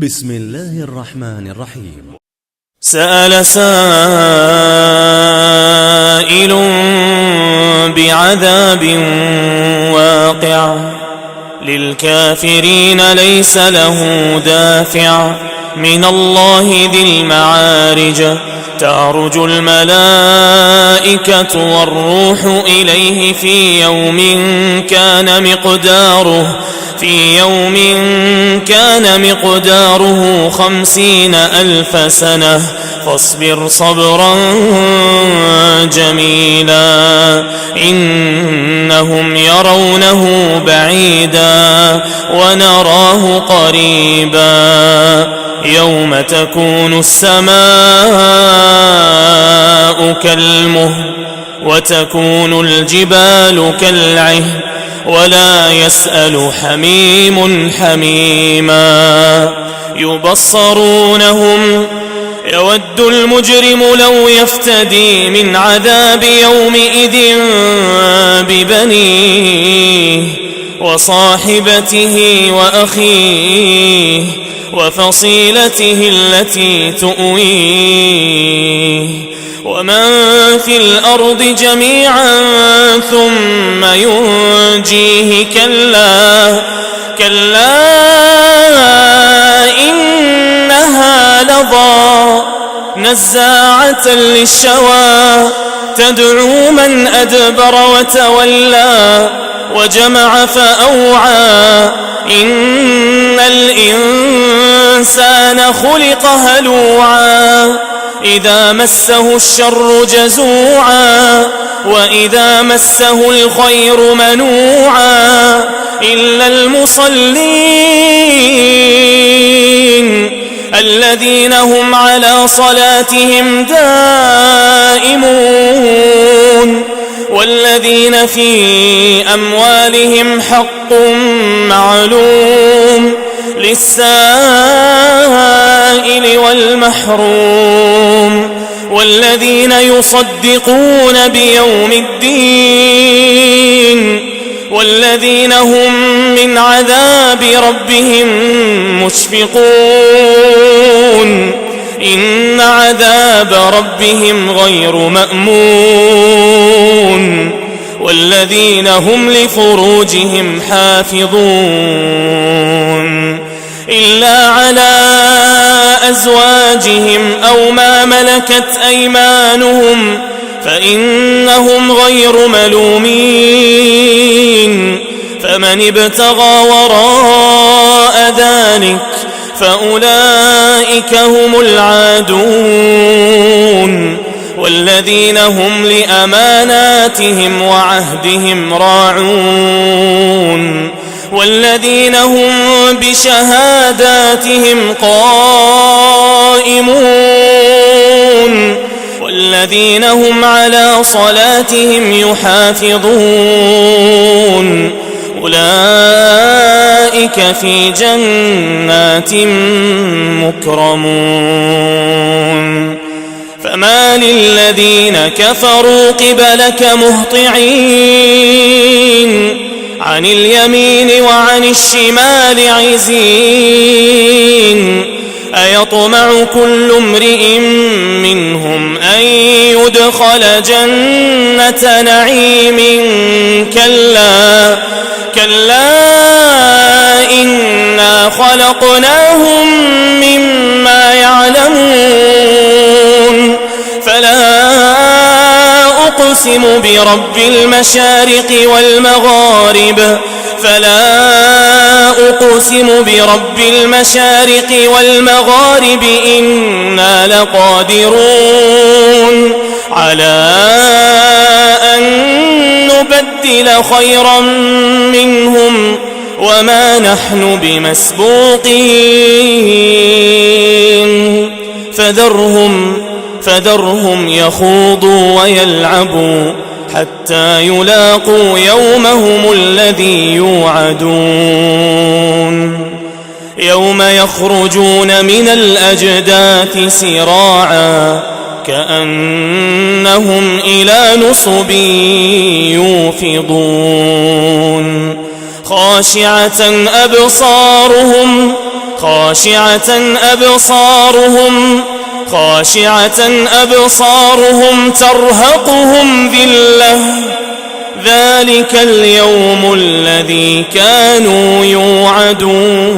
بسم الله الرحمن الرحيم. سأل سائل بعذاب واقع للكافرين ليس له دافع من الله ذي المعارج تعرج الملائكة والروح إليه في يوم كان مقداره 50,000 سنة فاصبر صبرا جميلا إنهم يرونه بعيدا ونراه قريبا يوم تكون السماء كالمهل وتكون الجبال كالعهن ولا يسأل حميم حميما يبصرونهم يود المجرم لو يفتدي من عذاب يومئذ ببنيه وصاحبته وأخيه وفصيلته التي تؤويه ومن في الأرض جميعا ثم ينجيه كلا إنها لظى نزاعة للشوى تدعو من أدبر وتولى وجمع فأوعى إن الإنسان خلق هلوعا إذا مسه الشر جزوعا وإذا مسه الخير منوعا إلا المصلين الذين هم على صلاتهم دائمون والذين في أموالهم حق معلوم للسائل والمحروم والذين يصدقون بيوم الدين والذين هم من عذاب ربهم مشفقون إن عذاب ربهم غير مأمون والذين هم لفروجهم حافظون إلا على أزواجهم أو ما ملكت أيمانهم فإنهم غير ملومين فمن ابتغى وراء ذلك فأولئك هم العادون والذين هم لأماناتهم وعهدهم راعون والذين هم بشهاداتهم قائمون والذين هم على صلاتهم يحافظون أولئك في جنات مكرمون فما للذين كفروا قبلك مهطعين عن اليمين وعن الشمال عزين أيطمع كل امرئ منهم أن يدخل جنة نعيم كلا إنا خلقناهم مما يعلمون فلا أقسم برب المشارق والمغارب إنا لقادرون على أن نبدل خيرا منهم وما نحن بمسبوقين فذرهم يخوضوا ويلعبوا حتى يلاقوا يومهم الذي يوعدون يوم يخرجون من الأجداث سراعا كأنهم إلى نصب يوفضون خاشعة خاشعة أبصارهم ترهقهم ذلة ذلك اليوم الذي كانوا يوعدون.